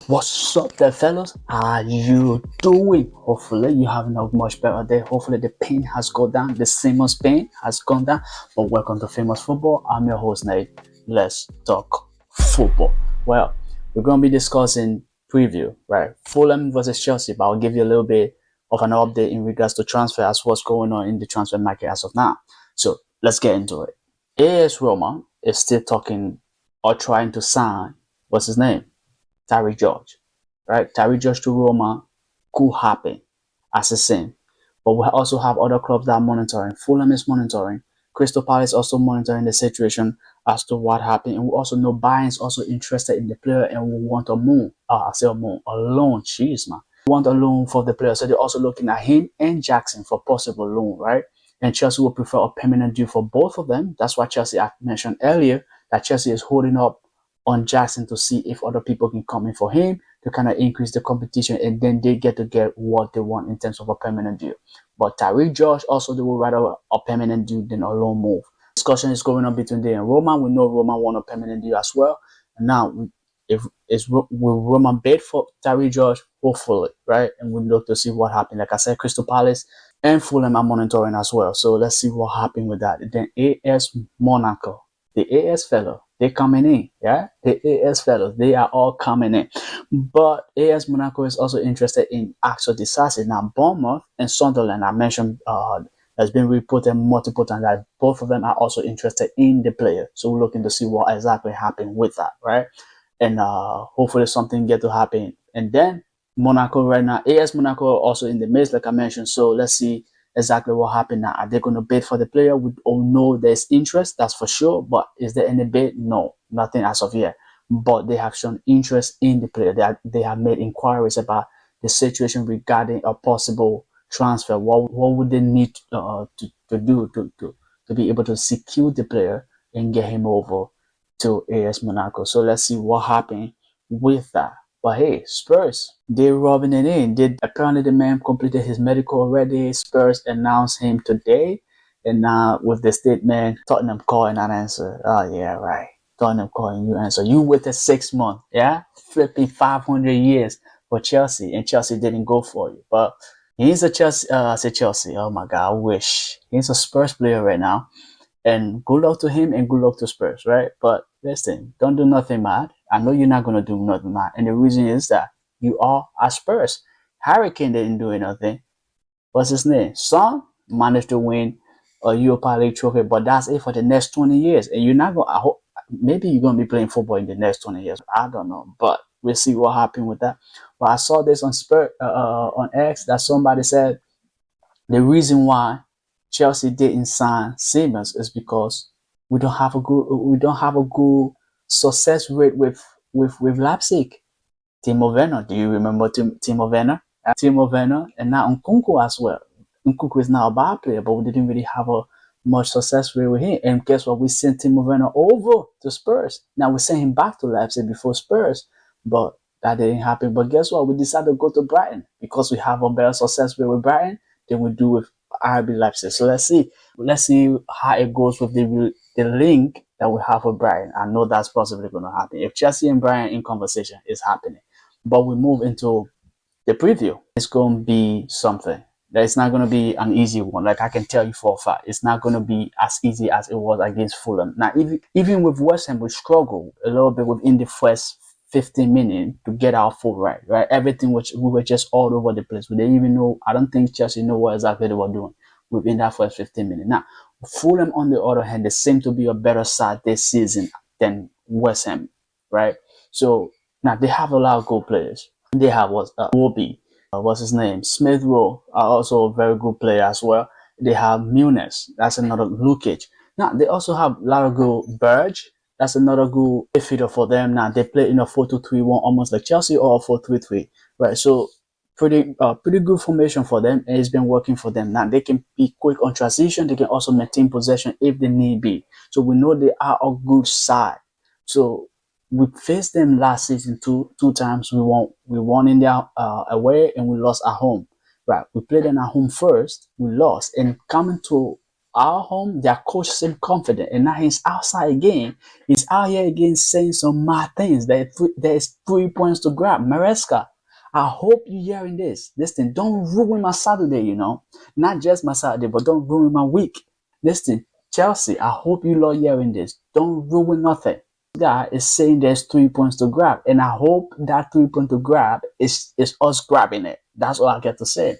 What's up there, fellas? How you doing? Hopefully you having a much better day. Hopefully the pain has gone down, the Simmons pain has gone down. But welcome to Famous Football. I'm your host Nate. Let's talk football. Well, we're gonna be discussing preview, right? Fulham versus Chelsea, but I'll give you a little bit of an update in regards to transfer as what's going on in the transfer market as of now. So let's get into it. AS Roma is still talking or trying to sign what's his name? Tyree George, right? Tyree George to Roma could happen as a sin. But we also have other clubs that are monitoring. Fulham is monitoring. Crystal Palace also monitoring the situation as to what happened. And we also know Bayern is also interested in the player and we want a move. I say a move, a loan. Jeez, man. We want a loan for the player. So they're also looking at him and Jackson for possible loan, right? And Chelsea will prefer a permanent deal for both of them. That's why Chelsea, I mentioned earlier, that Chelsea is holding up on Jackson to see if other people can come in for him to kind of increase the competition, and then they get to get what they want in terms of a permanent deal. But Tyreek Josh also, they will rather a permanent deal than a loan move. Discussion is going on between them and Roman. We know Roman want a permanent deal as well. And now, if will Roman bid for Tyreek Josh? Hopefully, right? And we look to see what happened. Like I said, Crystal Palace and Fulham are monitoring as well. So let's see what happened with that. And then AS Monaco, the AS fellow, they coming in, yeah. The AS fellows, they are all coming in. But AS Monaco is also interested in Axel Disasi. Now, Bournemouth and Sunderland, I mentioned, has been reported multiple times that both of them are also interested in the player. So we're looking to see what exactly happened with that, right? And hopefully something get to happen. And then Monaco right now, AS Monaco also in the midst, like I mentioned. So let's see exactly what happened now. Are they going to bid for the player? We all know there's interest, that's for sure. But is there any bid? No, nothing as of yet. But they have shown interest in the player. They have made inquiries about the situation regarding a possible transfer. What would they need to do to be able to secure the player and get him over to AS Monaco? So let's see what happened with that. But hey, Spurs, they're rubbing it in. Apparently the man completed his medical already. Spurs announced him today. And now with the statement, Tottenham calling an answer. Oh yeah, right. Tottenham calling you answer. You waited 6 months, yeah? Flipping 500 years for Chelsea, and Chelsea didn't go for you. But he's a Chelsea, I say Chelsea. Oh my God, I wish. He's a Spurs player right now. And good luck to him and good luck to Spurs, right? But listen, don't do nothing mad. I know you're not gonna do nothing mad. And the reason is that you are a Spurs. Harry Kane didn't do anything. What's his name? Son managed to win a Europa League trophy, but that's it for the next 20 years. And you're not gonna, I hope, maybe you're gonna be playing football in the next 20 years. I don't know, but we'll see what happened with that. But I saw this on on X that somebody said the reason why Chelsea didn't sign Simmons is because we don't have a good success rate with Leipzig. Timo Werner, do you remember Timo Werner? Timo Werner, and now Nkunku as well. Nkunku is now a bad player, but we didn't really have a much success rate with him. And guess what? We sent Timo Werner over to Spurs. Now we sent him back to Leipzig before Spurs, but that didn't happen. But guess what? We decided to go to Brighton because we have a better success rate with Brighton than we do with RB Leipzig. So let's see. Let's see how it goes with the link that we have with Brighton. I know that's possibly going to happen. If Chelsea and Brighton in conversation, is happening. But we move into the preview. It's going to be something. It's not going to be an easy one. Like I can tell you for a fact, it's not going to be as easy as it was against Fulham. Now, even with Westham, we struggled a little bit within the first 15 minutes to get our foot right. Right, everything which we were just all over the place. We didn't even know. I don't think Chelsea know what exactly they were doing within that first 15 minutes. Now, Fulham, on the other hand, they seem to be a better side this season than West Ham. Right, so now they have a lot of good players. They have Wobby, what's his name? Smith Rowe are also a very good player as well. They have Muniz, that's another Lukic. Now they also have a lot of good Burge. That's another good midfielder for them. Now they play in a 4-2-3-1, almost like Chelsea, or a 4-3-3. Right, so pretty good formation for them, and it's been working for them. Now they can be quick on transition. They can also maintain possession if they need be. So we know they are a good side. So we faced them last season two times. We won in their away, and we lost at home. Right, we played them at home first. We lost, and coming to our home, their coach seemed confident, and now he's outside again. He's out here again saying some mad things. There's 3 points to grab. Maresca, I hope you're hearing this. Listen, don't ruin my Saturday, Not just my Saturday, but don't ruin my week. Listen, Chelsea, I hope you love hearing this. Don't ruin nothing. Guy is saying there's 3 points to grab, and I hope that 3 point to grab is us grabbing it. That's all I get to say.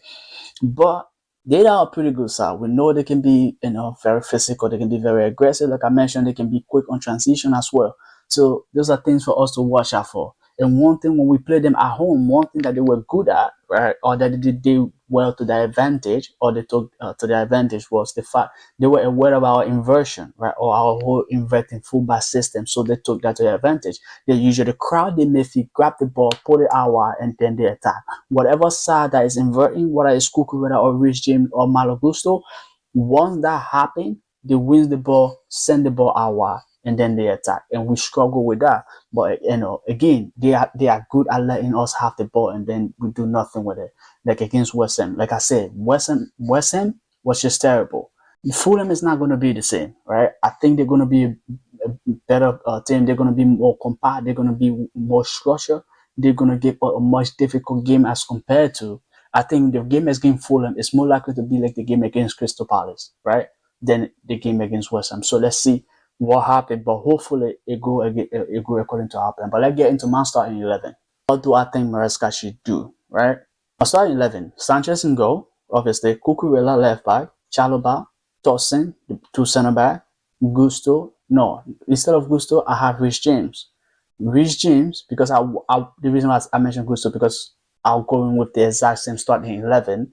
But they are a pretty good side. We know they can be, very physical. They can be very aggressive. Like I mentioned, they can be quick on transition as well. So those are things for us to watch out for. And one thing when we play them at home, one thing that they were good at, right, or that they did well to their advantage, or they took to their advantage, was the fact they were aware of our inversion, right, or our whole inverting fullback system. So they took that to their advantage. They usually crowd the midfield, grab the ball, put it out, and then they attack. Whatever side that is inverting, whether it's Cucurella or Rich James or Malo Gusto, once that happens, they win the ball, send the ball out, and then they attack. And we struggle with that. But again, they are good at letting us have the ball, and then we do nothing with it. Like against Westham, like I said, Westham was just terrible. Fulham is not going to be the same, right? I think they're going to be a better team. They're going to be more compact. They're going to be more structured. They're going to get a much difficult game as compared to. I think the game against Fulham is more likely to be like the game against Crystal Palace, right? Than the game against West Ham. So let's see what happened. But hopefully it go according to our plan. But let's get into my starting 11. What do I think Maresca should do, right? My starting 11: Sanchez in goal, obviously. Cucurella left back, Chalobah, Tosin, the two center back, Gusto. No, instead of Gusto, I have Rich James. Rich James, because the reason why I mentioned Gusto, because I'll go in with the exact same starting 11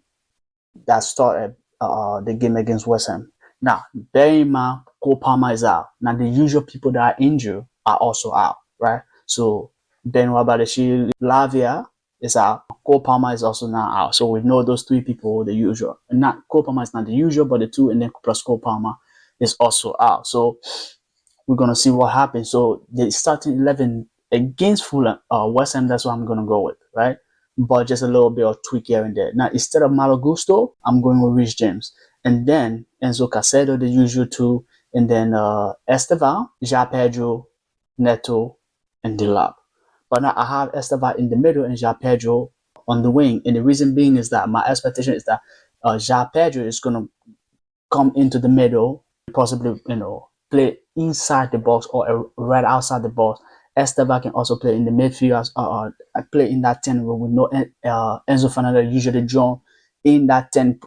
that started the game against West Ham. Now, bear in mind, Cole Palmer is out. Now, the usual people that are injured are also out, right? So, Ben Wabadashi, Lavia is out. Cole Palmer is also now out. So, we know those three people, the usual. And not Cole Palmer is not the usual, but the two, and then plus Cole Palmer is also out. So, we're going to see what happens. So, the starting 11 against Fulham, West Ham, that's what I'm going to go with, right? But just a little bit of tweak here and there. Now, instead of Malo Gusto, I'm going with Rich James. And then Enzo Casedo, the usual two. And then Estevan, Ja Pedro, Neto, and Dilap. But now I have Estevan in the middle and Ja Pedro on the wing. And the reason being is that my expectation is that Ja Pedro is going to come into the middle, possibly, play inside the box or right outside the box. Esteban can also play in the midfield, play in that 10 role. We know Enzo Fernandez usually join in that 10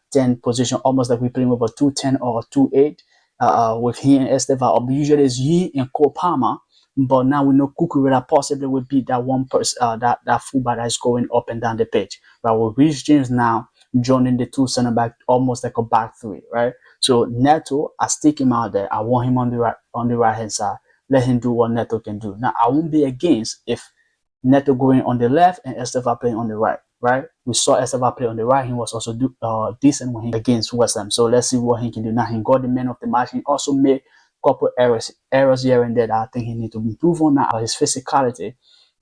position, almost like we're playing with a 2-10 or a 2-8 with he and Esteban. Or usually it's he and Cole Palmer, but now we know Cucurella possibly would be that one person, that fullback that is going up and down the pitch. But with Rich James now joining the two center back, almost like a back three, right? So Neto, I stick him out there. I want him on the right hand side. Let him do what Neto can do. Now I won't be against if Neto going on the left and Estevan playing on the right. Right? We saw Estevan play on the right. He was also decent when he against West Ham. So let's see what he can do. Now he got the man of the match. He also made a couple errors here and there that I think he needs to improve on. Now his physicality,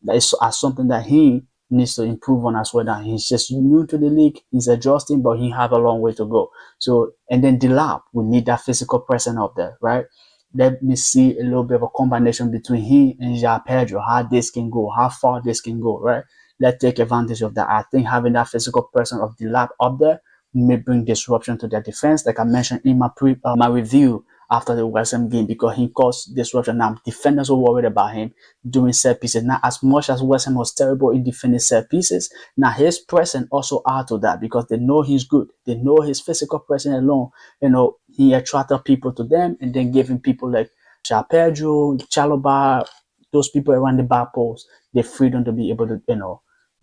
that is something that he needs to improve on as well. Now he's just new to the league. He's adjusting, but he have a long way to go. So and then Dilap, we need that physical presence up there, right? Let me see a little bit of a combination between him and Ja Pedro, how this can go, how far this can go, right? Let's take advantage of that. I think having that physical presence of the lab up there may bring disruption to their defense, like I mentioned in my review after the West Ham game, because he caused disruption. Now defenders were worried about him doing set pieces. Not as much as West Ham was terrible in defending set pieces. Now his presence also add to that because they know he's good. They know his physical presence alone. He attracted people to them, and then giving people like Ja Pedro, Chalobah, those people around the back post the freedom to be able to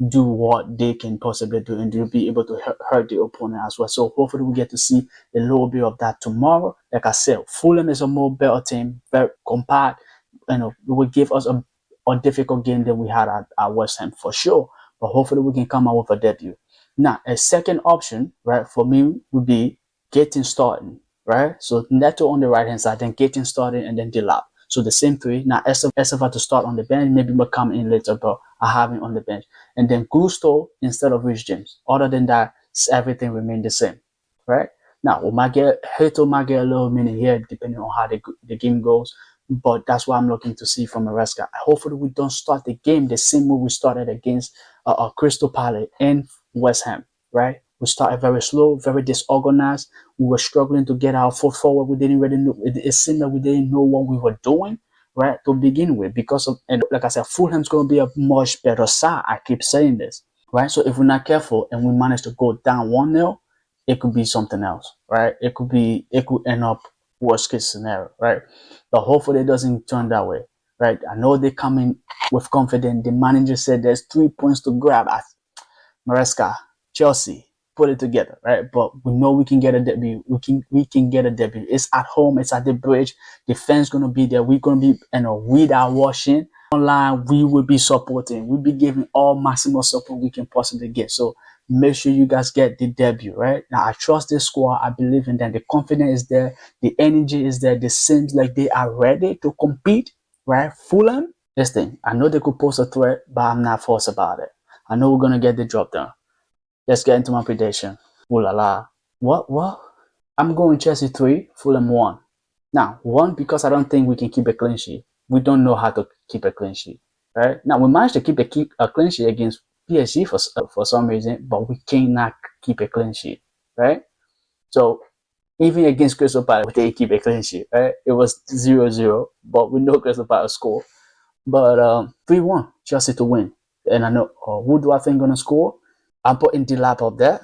do what they can possibly do, and to be able to hurt the opponent as well. So hopefully we get to see a little bit of that tomorrow. Like I said, Fulham is a more better team, very compact. It will give us a difficult game than we had at West Ham for sure. But hopefully we can come out with a debut. Now, a second option, right, for me would be getting starting, right? So Neto on the right hand side, then getting started, and then Dilap. So the same three. Now Estevan to start on the bench, maybe will come in later, but I have him on the bench. And then Gusto instead of Rich James. Other than that, everything remained the same, right? Now, we might get might get a little minute here depending on how the game goes. But that's what I'm looking to see from Maresca. Hopefully, we don't start the game the same way we started against Crystal Palace and West Ham, right? We started very slow, very disorganized. We were struggling to get our foot forward. We didn't really know. It seemed that we didn't know what we were doing, right, to begin with. Because of, and like I said, Fulham's going to be a much better side. I keep saying this, right? So if we're not careful and we manage to go down 1-0, it could be something else, right? It could end up worst case scenario, right? But hopefully it doesn't turn that way, right? I know they come in with confidence. The manager said there's 3 points to grab. Maresca, Chelsea, put it together, right? But we know we can get a debut. We can get a debut. It's at home. It's at the bridge. The fans gonna be there. We're gonna be, without washing online. We will be supporting. We'll be giving all maximum support we can possibly get. So make sure you guys get the debut, right? Now I trust this squad. I believe in them. The confidence is there. The energy is there. It seems like they are ready to compete, right? Fulham, this thing. I know they could pose a threat, but I'm not forced about it. I know we're gonna get the job done. Let's get into my prediction. Ooh la la. What? I'm going Chelsea 3, Fulham 1. Now, 1 because I don't think we can keep a clean sheet. We don't know how to keep a clean sheet. Right? Now, we managed to keep a clean sheet against PSG for some reason, but we cannot keep a clean sheet. Right? So, even against Crystal Palace, we didn't keep a clean sheet. Right? It was 0-0, but we know Crystal Palace score. But 3-1, Chelsea to win. And I know, who do I think going to score? I'm putting Delap up there.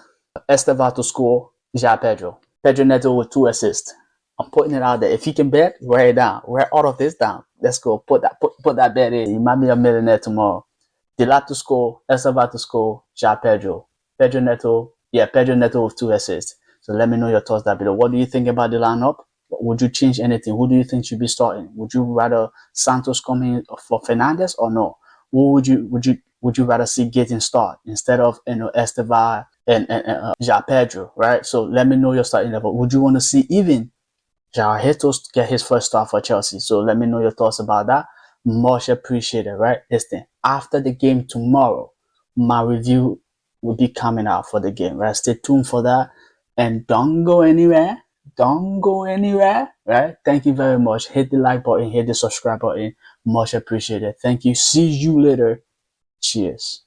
Esteva to score. Ja Pedro. Pedro Neto with 2 assists. I'm putting it out there. If you can bet, write it down. Write all of this down. Let's go. Put that bet in. You might be a millionaire tomorrow. Delap to score. Esteva to score. Ja Pedro. Pedro Neto. Yeah, Pedro Neto with 2 assists. So let me know your thoughts down below. What do you think about the lineup? Would you change anything? Who do you think should be starting? Would you rather Santos come in for Fernandez or no? Who would you rather see getting start instead of Esteva and Ja Pedro, right? So let me know your starting level. Would you want to see even João Hitos get his first start for Chelsea? So let me know your thoughts about that. Much appreciated, right? Listen, after the game tomorrow, my review will be coming out for the game, right? Stay tuned for that. And don't go anywhere. Don't go anywhere, right? Thank you very much. Hit the like button, hit the subscribe button. Much appreciated. Thank you. See you later. Cheers.